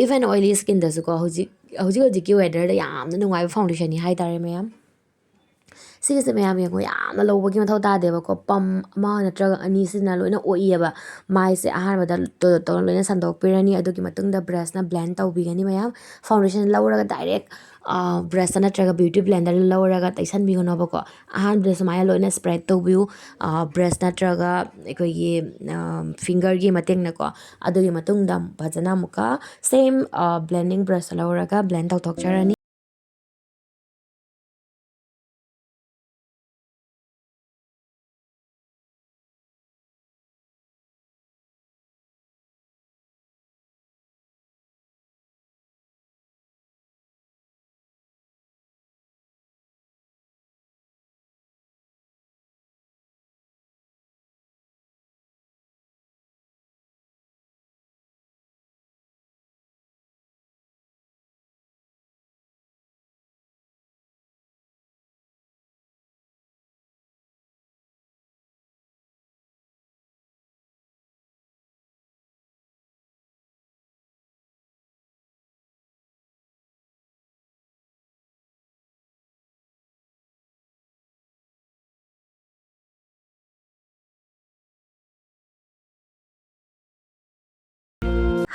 even oily skin दसुको होजी की वेदर द यामना नुंगाई फाउंडेशन नि हाई तारे मैम सिगसे मैम यंगो यामना लौबगी मथौ तादेबको पम अमा नत्रगा अनि सिना लोइना ओइएबा माइ से अहारबदा तो लोइना संदोक पिरनी अदुगी मतुंगदा ब्रश ना ब्लेंड तौबिगनी मैम फाउंडेशन लौरगा डायरेक्ट ब्रश नत्रगा ब्यूटी ब्लेंडर लौरगा तैसन बिगनोबको अहारबदा समाय लोइना स्प्रेड तौबिउ ब्रश नत्रगा एकोगी फिंगर गी मतेंग नको अदुगी मतुंगदा भजना मुका सेम ब्लेंडिंग ब्रश लौरगा ब्लेंड तौथोकचरनी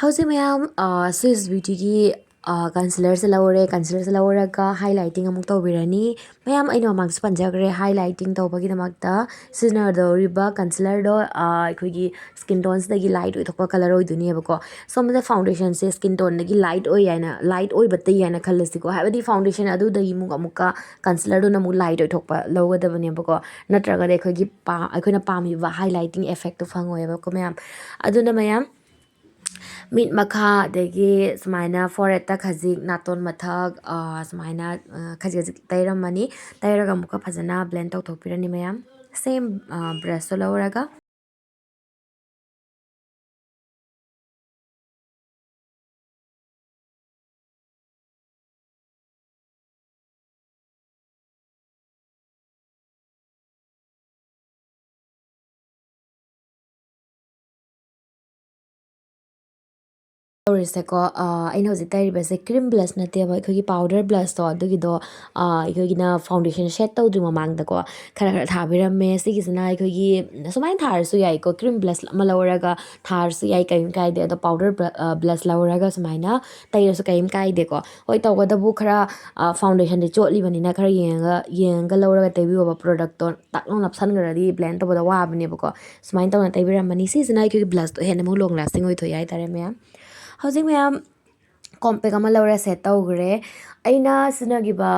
How's मैम स्विस ब्यूटी की concealer से लौरे concealer से लौरगा highlighting अमुक तौबिरनी मैम अइनो मार्क्स पंजाग्रे highlighting तौबगी दमकता सिजनर दौरिबा concealer दो अखोगी skin tones दगी light ओइ थोकपा color ओइ दुनी बको सोमदा foundation से skin tone दगी light ओइ याना light ओइ बत्ते याना खलसिको हाबदी foundation अदु दगी मुक अमुका concealer दो नमु light ओइ थोकपा लौगदबने बको नत्रगा दे अखोगी अखोना पामिबा highlighting effect तो फंगोय बको मैम अदुना मैम मीट मखा देगी समाइना फोरेट खजिक नातोन मथक समाइना खजिक खजिक तैरमनी तैरगा मुका फजना ब्लेंड तौथोकपिरनी मैम सेम ब्रश लौरगा तौरिसेको अइना हजिक तैरिबसे क्रीम ब्लश नतेबा अखोगी पाउडर ब्लश तो अदुगिदो अखोगिना फाउंडेशन शेड तौद्रि ममांगदको खरा खरा थाबिरमे सिगिसना अखोगी सुमाइन थारसु याइको क्रीम ब्लश अमा लौरगा थारसु याइ कयिम काइदे अदो पाउडर ब्लश लौरगा सुमाइना तैरसु कयिम काइदेको होय तौगदबु खरा फाउंडेशन दे चोटलिबनिना खरा येंगा लौरगा तैबिओबा प्रोडक्ट तो ताकनो नपसनगरदि ब्लेंड तौबदा वाबनेबको सुमाइन तौना तैबिरमनी सिजना अखोगी ब्लश तो हेना मु लॉन्ग लास्टिंग ओइ थोय याइ तारे मैम हौजिक ma'am compact ama laura set tawgre aina sinagiba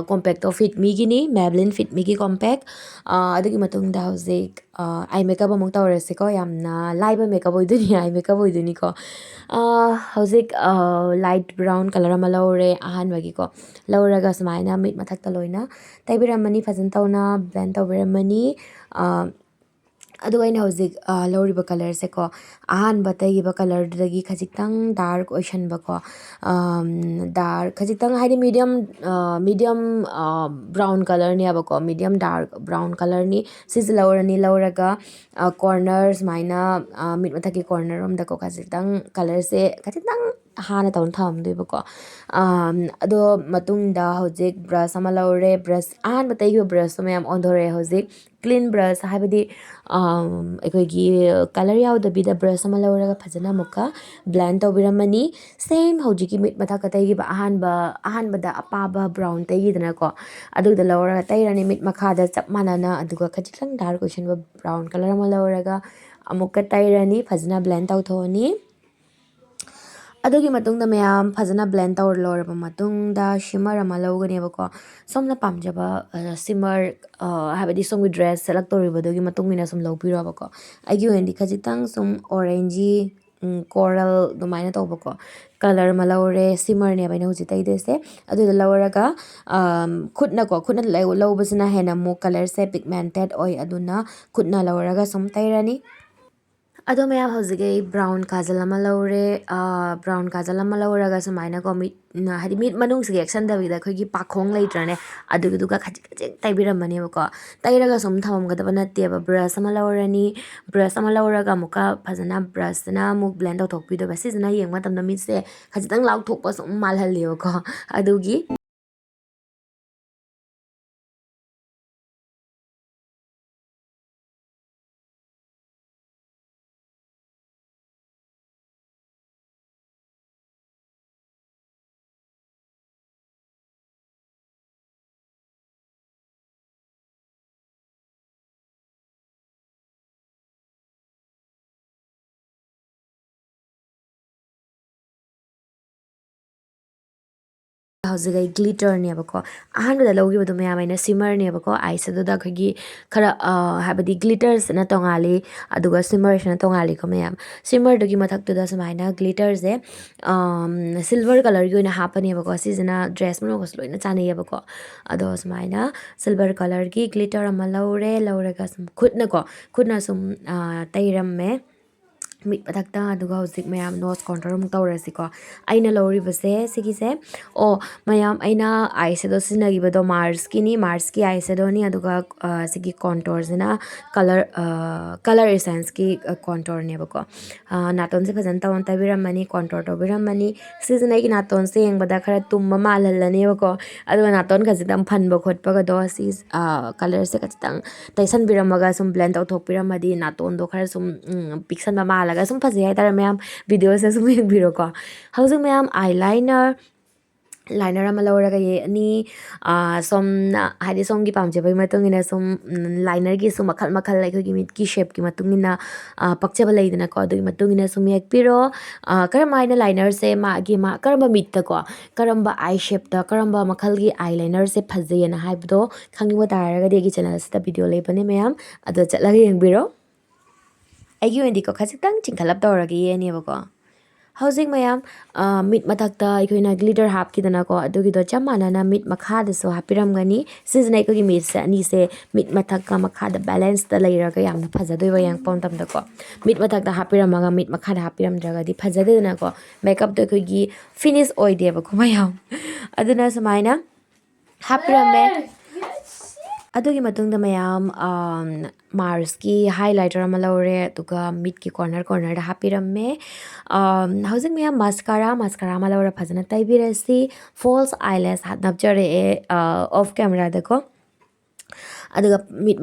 compact to fit me gini Maybelline fit me gi compact adugi matungda hojik eye makeup amuk tawrese ko yamna laiba makeup oiduni eye makeup oiduni ko hojik light brown color ama laure ahan wagi ko lauraga sumaina mit mathakta loina taibiramani fazan tawna blend tawbiramani aduga ina hojik lauriba color se ko ahan bataigiba color dagi khajitang dark ocean ba ko dark khajitang haidi medium brown color ni aba ko medium dark brown color ni sis laurani lauraga corners maina mit mathaki corner rom da ko khajitang color se khajitang hana tawn tham doi ba ko ado matungda hojik brush ama laure brush ahan bataigiba brush so mayam ondore hojik clean brush habidi ꯑꯩꯈꯣꯏꯒꯤ colour ꯌꯥꯎꯗꯕꯤꯗ brush ꯑꯃ ꯂꯧꯔꯒ ꯐꯖꯅ ꯑꯃꯨꯛꯀ blend ꯇꯧꯕꯤꯔꯝꯃꯅꯤ ꯁꯦꯝ ꯍꯧꯖꯤꯛꯀꯤ ꯃꯤꯠ ꯃꯊꯛꯇ ꯇꯩꯈꯤꯕ ꯑꯍꯥꯟꯕꯗ ꯑꯄꯥꯕ ꯕ꯭ꯔꯥꯎꯟ ꯇꯩꯈꯤꯗꯅꯀꯣ ꯑꯗꯨꯗ ꯂꯧꯔꯒ ꯇꯩꯔꯅꯤ ꯃꯤꯠ ꯃꯈꯥꯗ ꯆꯞ ꯃꯥꯟꯅꯅ ꯑꯗꯨꯒ ꯈꯖꯤꯛꯇꯪ ꯗꯥꯔꯛ ꯑꯣꯏꯁꯟꯕ ꯕ꯭ꯔꯥꯎꯟ ꯀꯂꯔ ꯑꯃ ꯂꯧꯔꯒ ꯑꯃꯨꯛꯀ ꯇꯩꯔꯅꯤ ꯐꯖꯅ ꯕ꯭ꯂꯦꯟ ꯇꯧꯊꯣꯛꯑꯅꯤ ꯑꯗꯨꯒꯤ ꯃꯇꯨꯡꯗ ꯃꯌꯥꯝ ꯐꯖꯅ ꯕ꯭ꯂꯦꯟ ꯇꯧꯔ ꯂꯣꯏꯔꯕ ꯃꯇꯨꯡꯗ ꯁꯤꯃꯔ ꯑꯃ ꯂꯧꯒꯅꯦꯕꯀꯣ ꯁꯣꯝꯅ ꯄꯥꯝꯖꯕ ꯁꯤꯃꯔ ꯍꯥꯏꯕꯗꯤ ꯁꯣꯝꯒꯤ ꯗ꯭ꯔꯦꯁ ꯁꯦꯂꯦꯛ ꯇꯧꯔꯤꯕꯗꯨꯒꯤ ꯃꯇꯨꯡ ꯏꯟꯅ ꯁꯨꯝ ꯂꯧꯕꯤꯔꯣꯕꯀꯣ ꯑꯩꯒꯤ ꯑꯣꯏꯅꯗꯤ ꯈꯖꯤꯛꯇꯪ ꯁꯨꯝ ꯑꯣꯔꯦꯟꯖꯤ ꯀꯣꯔꯜ ꯑꯗꯨꯃꯥꯏꯅ ꯇꯧꯕꯀꯣ ꯀꯂꯔ ꯑꯃ ꯂꯧꯔꯦ ꯁꯤꯃꯔꯅꯦꯕ ꯑꯩꯅ ꯍꯧꯖꯤꯛ ꯇꯩꯗꯣꯏꯁꯦ ꯑꯗꯨꯗ ꯂꯧꯔꯒ ꯈꯨꯠꯅ ꯂꯧꯕꯁꯤꯅ ꯍꯦꯟꯅ ꯑꯃꯨꯛ ꯀꯂꯔꯁꯦ ꯄꯤꯛꯃꯦꯟꯇꯦꯠ ꯑꯣꯏ ꯑꯗꯨꯅ ꯈꯨꯠꯅ ꯂꯧꯔꯒ ꯁꯨꯝ ꯇꯩꯔꯅꯤ ꯑꯗꯣ ꯃꯌꯥꯝ ꯍꯧꯖꯤꯛ ꯑꯩ ꯕ꯭ꯔꯥꯎꯟ ꯀꯥꯖꯜ ꯑꯃ ꯂꯧꯔꯦ ꯕ꯭ꯔꯥꯎꯟ ꯀꯥꯖꯜ ꯑꯃ ꯂꯧꯔꯒ ꯁꯨꯃꯥꯏꯅꯀꯣ ꯍꯥꯏꯗꯤ ꯃꯤꯠ ꯃꯅꯨꯡꯁꯤꯒ ꯌꯦꯛꯁꯟꯗꯕꯤꯗ ꯑꯩꯈꯣꯏꯒꯤ ꯄꯥꯈꯣꯡ ꯂꯩꯇ꯭ꯔꯅꯦ ꯑꯗꯨꯒꯤꯗꯨꯒ ꯈꯖꯤꯛ ꯈꯖꯤꯛ ꯇꯩꯕꯤꯔꯝꯃꯅꯦꯕꯀꯣ ꯇꯩꯔꯒ ꯁꯨꯝ ꯊꯝꯃꯝꯒꯗꯕ ꯅꯠꯇꯦꯕ ꯕ꯭ꯔꯁ ꯑꯃ ꯂꯧꯔꯅꯤ ꯕ꯭ꯔꯁ ꯑꯃ ꯂꯧꯔꯒ ꯑꯃꯨꯛꯀ ꯐꯖꯅ ꯕ꯭ꯔꯁꯁꯤꯅ ꯑꯃꯨꯛ ꯕ꯭ꯂꯦꯟ ꯇꯧꯊꯣꯛꯄꯤꯗꯣꯏꯕ ꯁꯤꯁꯤꯅ ꯌꯦꯡꯕ ꯃꯇꯝꯗ ꯃꯤꯠꯁꯦ ꯈꯖꯤꯛꯇꯪ ꯂꯥꯎꯊꯣꯛꯄ ꯁꯨꯝ ꯃꯥꯜꯍꯜꯂꯦꯕꯀꯣ ꯑꯗꯨꯒꯤ ꯍꯧꯖꯤꯛ ꯑꯩ ꯒ꯭ꯂꯤꯇꯔꯅꯦꯕꯀꯣ ꯑꯍꯥꯟꯕꯗ ꯂꯧꯈꯤꯕꯗꯣ ꯃꯌꯥꯝ ꯑꯩꯅ ꯁꯤꯃꯔꯅꯦꯕꯀꯣ ꯑꯥꯏꯁꯦꯗꯣꯗ ꯑꯩꯈꯣꯏꯒꯤ ꯈꯔ ꯍꯥꯏꯕꯗꯤ ꯒ꯭ꯂꯤꯇꯔꯁꯤꯅ ꯇꯣꯡꯉꯥꯜꯂꯤ ꯑꯗꯨꯒ ꯁꯤꯃꯔꯁꯤꯅ ꯇꯣꯡꯉꯥꯜꯂꯤꯀꯣ ꯃꯌꯥꯝ ꯁꯤꯃꯔꯗꯨꯒꯤ ꯃꯊꯛꯇꯨꯗ ꯁꯨꯃꯥꯏꯅ ꯒ꯭ꯂꯤꯇꯔꯁꯦ ꯁꯤꯜꯚꯔ ꯀꯂꯔꯒꯤ ꯑꯣꯏꯅ ꯍꯥꯞꯄꯅꯦꯕꯀꯣ ꯁꯤꯁꯤꯅ ꯗ꯭ꯔꯦꯁ ꯃꯅꯨꯡꯗꯁꯨ ꯂꯣꯏꯅ ꯆꯥꯅꯩꯌꯦꯕꯀꯣ ꯑꯗꯣ ꯁꯨꯃꯥꯏꯅ ꯁꯤꯜꯚꯔ ꯀꯂꯔꯒꯤ ꯒ꯭ꯂꯤꯇꯔ ꯑꯃ ꯂꯧꯔꯒ ꯁꯨꯝ ꯈꯨꯠꯅ ꯁꯨꯝ ꯇꯩꯔꯝꯃꯦ ꯃꯤꯠ ꯃꯊꯛꯇ ꯑꯗꯨꯒ ꯍꯧꯖꯤꯛ ꯃꯌꯥꯝ ꯅꯣꯁ ꯀꯣꯟꯇꯔ ꯑꯃꯨꯛ ꯇꯧꯔꯁꯤꯀꯣ ꯑꯩꯅ ꯂꯧꯔꯤꯕꯁꯦ ꯁꯤꯒꯤꯁꯦ ꯃꯌꯥꯝ ꯑꯩꯅ ꯑꯥꯏꯁꯦꯗꯣ ꯁꯤꯖꯤꯟꯅꯈꯤꯕꯗꯣ ꯃꯥꯔꯁꯀꯤ ꯑꯥꯏꯁꯦꯗꯣꯅꯤ ꯑꯗꯨꯒ ꯁꯤꯒꯤ ꯀꯣꯟꯇꯣꯔꯁꯤꯅ ꯀꯂꯔ ꯏꯁꯦꯟꯁꯀꯤ ꯀꯣꯟꯇꯣꯔꯅꯦꯕꯀꯣ ꯅꯥꯇꯣꯟꯁꯦ ꯐꯖꯅ ꯇꯧꯅ ꯇꯩꯕꯤꯔꯝꯃꯅꯤ ꯀꯣꯟꯇꯣꯔ ꯇꯧꯕꯤꯔꯝꯃꯅꯤ ꯁꯤꯁꯤꯅ ꯑꯩꯒꯤ ꯅꯥꯇꯣꯟꯁꯦ ꯌꯦꯡꯕꯗ ꯈꯔ ꯇꯨꯝꯕ ꯃꯥꯜꯍꯜꯂꯅꯦꯕꯀꯣ ꯑꯗꯨꯒ ꯅꯥꯇꯣꯟ ꯈꯖꯤꯛꯇꯪ ꯐꯟꯕ ꯈꯣꯠꯄꯒꯗꯣ ꯁꯤ ꯀꯂꯔꯁꯦ ꯈꯖꯤꯛꯇꯪ ꯇꯩꯁꯟꯕꯤꯔꯝꯃꯒ ꯁꯨꯝ ꯕ꯭ꯂꯦꯟ ꯇꯧꯊꯣꯛꯄꯤꯔꯝꯃꯗꯤ ꯅꯥꯇꯣꯟꯗꯣ ꯈꯔ ꯁꯨꯝ ꯄꯤꯛꯁꯟꯕ ꯃꯥꯜꯂꯒ ꯁꯨꯝ ꯐꯖꯩ ꯍꯥꯏꯇꯥꯔꯦ ꯃꯌꯥꯝ ꯚꯤꯗꯤꯑꯣꯁꯦ ꯁꯨꯝ ꯌꯦꯡꯕꯤꯔꯣꯀꯣ ꯍꯧꯖꯤꯛ ꯃꯌꯥꯝ ꯂꯥꯏꯅꯔ ꯑꯃ ꯂꯧꯔꯒ ꯌꯦꯛꯑꯅꯤ ꯁꯣꯝꯅ ꯍꯥꯏꯗꯤ ꯁꯣꯝꯒꯤ ꯄꯥꯝꯖꯕꯒꯤ ꯃꯇꯨꯡ ꯏꯟꯅ ꯁꯨꯝ ꯂꯥꯏꯅꯔꯒꯤꯁꯨ ꯃꯈꯜ ꯃꯈꯜ ꯑꯩꯈꯣꯏꯒꯤ ꯃꯤꯠꯀꯤ शेꯞꯀꯤ ꯃꯇꯨꯡ ꯏꯟꯅ ꯄꯛꯆꯕ ꯂꯩꯗꯅꯀꯣ ꯑꯗꯨꯒꯤ ꯃꯇꯨꯡ ꯏꯟꯅ ꯁꯨꯝ ꯌꯦꯛꯄꯤꯔꯣ ꯀꯔꯝ ꯍꯥꯏꯅ ꯂꯥꯏꯅꯔꯁꯦ ꯀꯔꯝꯕ ꯃꯤꯠꯇꯀꯣ ꯀꯔꯝꯕ ꯑꯥꯏ शेꯞꯇ ꯀꯔꯝꯕ ꯃꯈꯜꯒꯤ ꯑꯥꯏ ꯂꯥꯏꯅꯔꯁꯦ ꯐꯖꯩꯌꯦꯅ ꯍꯥꯏꯕꯗꯣ ꯈꯪꯅꯤꯡꯕ ꯇꯥꯔꯒꯗꯤ ꯑꯩꯒꯤ ꯆꯦꯅꯦꯜ ꯑꯁꯤꯗ ꯚꯤꯗꯤꯑꯣ ꯂꯩꯕꯅꯦ ꯃꯌꯥꯝ ꯑꯗꯣ ꯆꯠꯂꯒ ꯌꯦꯡꯕꯤꯔꯣ ꯑꯩꯒꯤ ꯑꯣꯏꯅꯗꯤꯀꯣ ꯈꯖꯤꯛꯇꯪ ꯆꯤꯡꯈꯠꯂꯞ ꯇꯧꯔꯒ ꯌꯦꯛꯑꯅꯦꯕꯀꯣ ꯍꯧꯖꯤꯛ ꯃꯌꯥꯝ ꯃꯤꯠ ꯃꯊꯛꯇ ꯑꯩꯈꯣꯏꯅ ꯒ꯭ꯂꯤꯇꯔ ꯍꯥꯞꯈꯤꯗꯅꯀꯣ ꯑꯗꯨꯒꯤꯗꯣ ꯆꯞ ꯃꯥꯟꯅꯅ ꯃꯤꯠ ꯃꯈꯥꯗꯁꯨ ꯍꯥꯞꯄꯤꯔꯝꯒꯅꯤ ꯁꯤꯁꯤꯅ ꯑꯩꯈꯣꯏꯒꯤ ꯃꯤꯠꯁꯦ ꯑꯅꯤꯁꯦ ꯃꯤꯠ ꯃꯊꯛꯀ ꯃꯈꯥꯗ ꯕꯦꯂꯦꯟꯁꯇ ꯂꯩꯔꯒ ꯌꯥꯝꯅ ꯐꯖꯗꯣꯏꯕ ꯌꯦꯡꯉꯛꯄ ꯃꯇꯝꯗꯀꯣ ꯃꯤꯠ ꯃꯊꯛꯇ ꯍꯥꯞꯄꯤꯔꯝꯃꯒ ꯃꯤꯠ ꯃꯈꯥꯗ ꯍꯥꯞꯄꯤꯔꯝꯗ꯭ꯔꯒꯗꯤ ꯐꯖꯗꯦꯗꯅꯀꯣ ꯃꯦꯀꯞꯇꯣ ꯑꯩꯈꯣꯏꯒꯤ ꯐꯤꯅꯤꯁ ꯑꯣꯏꯗꯦꯕꯀꯣ ꯃꯌꯥꯝ ꯑꯗꯨꯅ ꯁꯨꯃꯥꯏꯅ ꯍꯥꯞꯄꯤꯔꯝꯃꯦ ꯑꯗꯨꯒꯤ ꯃꯇꯨꯡꯗ ꯃꯌꯥꯝ ꯃꯥꯔꯁꯀꯤ ꯍꯥꯏꯂꯥꯏꯇꯔ ꯑꯃ ꯂꯧꯔꯦ ꯑꯗꯨꯒ ꯃꯤꯠꯀꯤ ꯀꯣꯔꯅꯔꯗ ꯍꯥꯞꯄꯤꯔꯝꯃꯦ ꯍꯧꯖꯤꯛ ꯃꯌꯥꯝ ꯃꯥꯁꯀꯥꯔꯥ ꯑꯃ ꯂꯧꯔ ꯐꯖꯅ ꯇꯩꯕꯤꯔꯁꯤ ꯐꯣꯜꯁ ꯑꯥꯏꯂꯦꯁ ꯅꯞꯆꯔꯛꯑꯦ ꯑꯣꯐ ꯀꯦꯃꯦꯔꯥꯗꯀꯣ ꯑꯗꯨꯒ ꯃꯤꯠ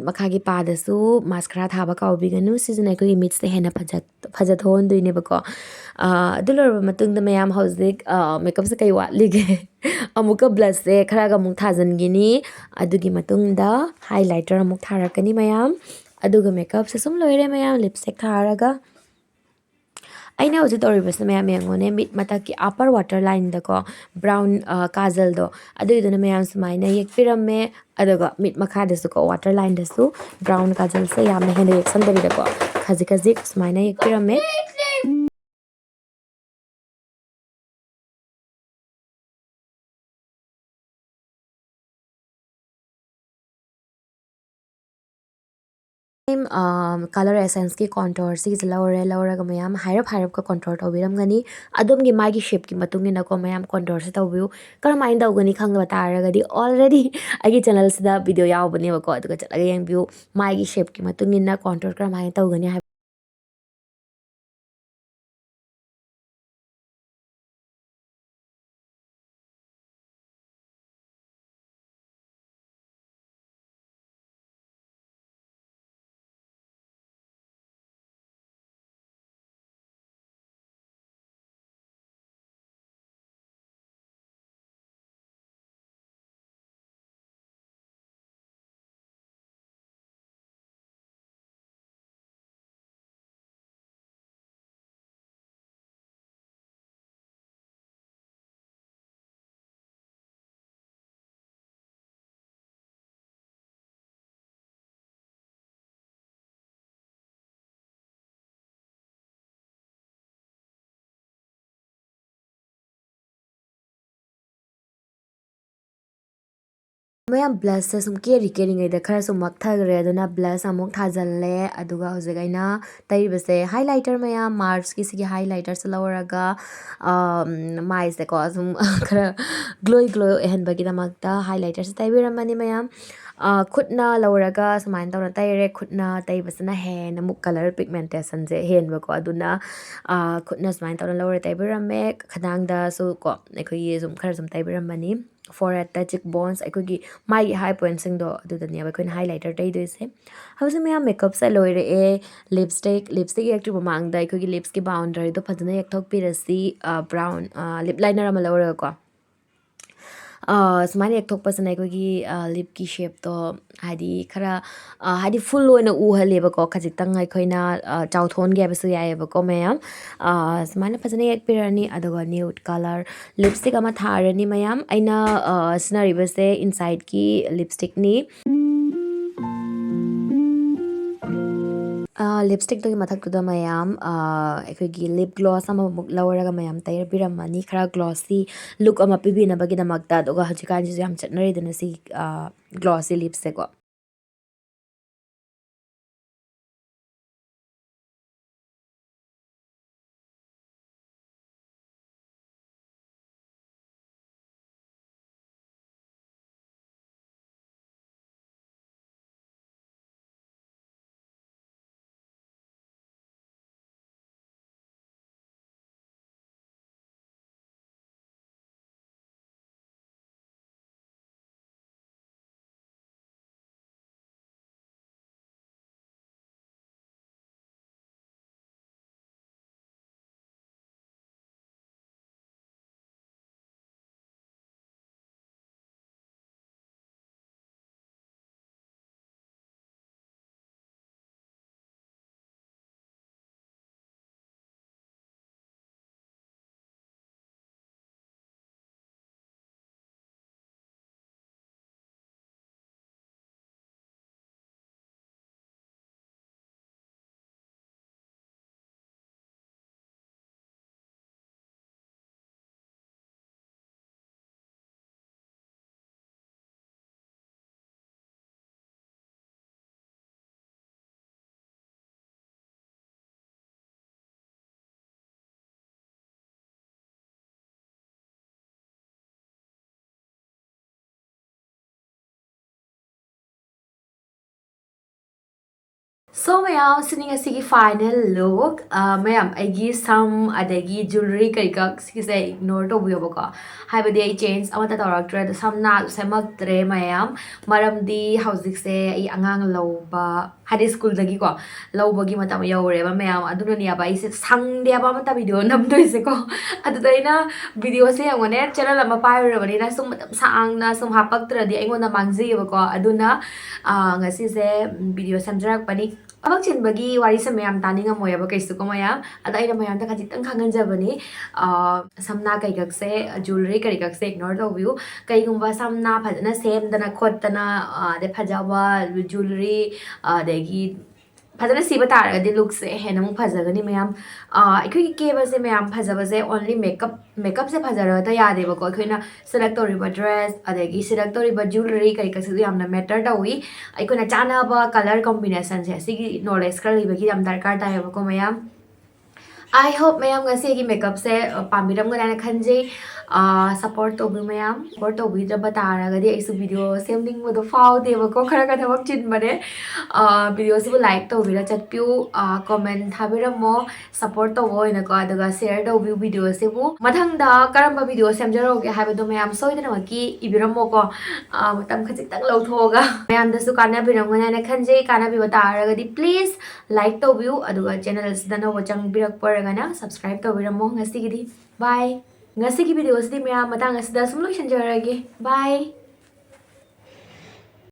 ꯃꯈꯥꯒꯤ ꯄꯥꯗꯁꯨ ꯃꯥꯁꯀꯥꯔꯥ ꯊꯥꯕ ꯀꯥꯎꯕꯤꯒꯅꯨ ꯁꯤꯁꯤꯅ ꯑꯩꯈꯣꯏꯒꯤ ꯃꯤꯠꯁꯦ ꯍꯦꯟꯅ ꯐꯖꯊꯣꯛꯍꯟꯗꯣꯏꯅꯦꯕꯀꯣ ꯑꯗꯨ ꯂꯣꯏꯔꯕ ꯃꯇꯨꯡꯗ ꯃꯌꯥꯝ ꯍꯧꯖꯤꯛ ꯃꯦꯀꯞꯁꯦ ꯀꯩ ꯋꯥꯠꯂꯤꯒꯦ ꯑꯃꯨꯛꯀ ꯕ꯭ꯂꯁꯁꯦ ꯈꯔꯒ ꯑꯃꯨꯛ ꯊꯥꯖꯤꯟꯈꯤꯅꯤ ꯑꯗꯨꯒꯤ ꯃꯇꯨꯡꯗ ꯍꯥꯏꯂꯥꯏꯇꯔ ꯑꯃꯨꯛ ꯊꯥꯔꯛꯀꯅꯤ ꯃꯌꯥꯝ ꯑꯗꯨꯒ ꯃꯦꯀꯞꯁꯦ ꯁꯨꯝ ꯂꯣꯏꯔꯦ ꯃꯌꯥꯝ ꯂꯤꯞꯁꯇꯤꯛ ꯊꯥꯔꯒ aina hoji toribasna mayam yengone mit mataki upper waterline da ko brown kajal do adu iduna mayam sumaina yekpiramme adaga mit makha da su ko waterline da su brown kajal se yamna hene yeksan da ko khaji khaji sumaina yekpiramme color essence ki contour si laura ga mayam hairap ka contour tawiram gani adom gi magi shape ki matungi na ko mayam contour se tawiu karamain da ugani khangba taraga di already agi channel sida video yaw bani ba ko aduga chalaga yang view magi shape ki matungi na contour karamain tawgani mayam blush se sum keri ngai da khara sum mak thagre aduna blush amuk thajalle aduga hojegaina taibase highlighter mayam mars ki sigi highlighter se lawraga mai se ko sum khara glow ehan bagi da makta highlighter se taibiramani mayam khutna lawraga sumain tawna taire khutna taibasana hen amuk color pigmentation je hen ba ko aduna khutna sumain tawna lawra taibiramme khadang da su ko ekhoi sum khara sum taibiramani forehead ta cheekbones aikogi mai high point sing do adudani ba koin highlighter tai do se hause me makeup sa loire e lipstick active mamang da aikogi lips ki boundary do phajana yak thok pirasi brown lip liner am lawra ko sumani ek thok pasana aikogi lip ki shape to hadi khara hadi full oina u hale ba ko khajitang aikoina chawthon ge ba su yae ba ko mayam sumani phajana ek pirani adoga nude color lipstick ama tharani mayam aina sinari ba se inside ki lipstick ni lipstick to mathak to da mayam aikogi lip gloss ama muk lawraga mayam tayar biramani khara glossy look ama pibina bagina magta doga hajikan ji jam chatnari dana si glossy lips se ko So mayam sining asigi final look mayam aigi some adagi jewelry karika sige ignore to buyo baka haibadi ai change amata tawraktre da some na semak tre mayam maram di housing se ai angang loba hadi school dagi ko lawbagi matam yawreba mayam aduna ni aba ise sangde aba mata video namdoi se ko adu daina video se yangone channel ama pairabani na sum matam sang na sum hapaktra di aingona mangji ko aduna ngasi se video samjarak pani abak chinbagi wari se mayam taninga moyaba kaisu ko mayam ada ina mayam ta khajitang khanganjabani samna kai gak se jewelry kai gak se ignore do view kai gumba samna phajana sem dana khotana de phajawa jewelry degi फजन सिब तारगदी look से हेन मु फजगनी ma'am अखोई केब से ma'am फजब से ओनली मेकअप से फजर त यादेबो को अखोइना सेलेक्ट तोरिबा ड्रेस अदेगी सेलेक्ट तोरिबा ज्वेलरी कई कसे यामना मैटर तवी अखोइना चानाबा कलर कॉम्बिनेशन से सिगी नॉलेज कर लिबगी याम दरकार तायबो को मैम I hope मैम गसे मेकअप से पामिरमगना खनजे support tobi ma'am support tobi जब तारगदी ऐसु वीडियो सेमनिंग वो तो फाउ देबो को खरा का थबक चिन बने वीडियो से लाइक तोबिरा चटपिउ कमेंट थाबिरमो support तोबो इना को अदगा शेयर तोबिउ वीडियो से बु मथंगदा करम वीडियो सेमजरोगे हाबदो मैम सोइदनमकी इबिरमो को मतम खजितंग लौथोगा मैम दसु काना बिरमगना खनजे काना बिबा तारगदी प्लीज लाइक तोबिउ अदगा चैनल सदना वचंग बिरक परगना सब्सक्राइब तोबिरमो ngasi gidi bye ngasi ki video sidi ma'am मतंग असदा सुम लोइसनजरगे bye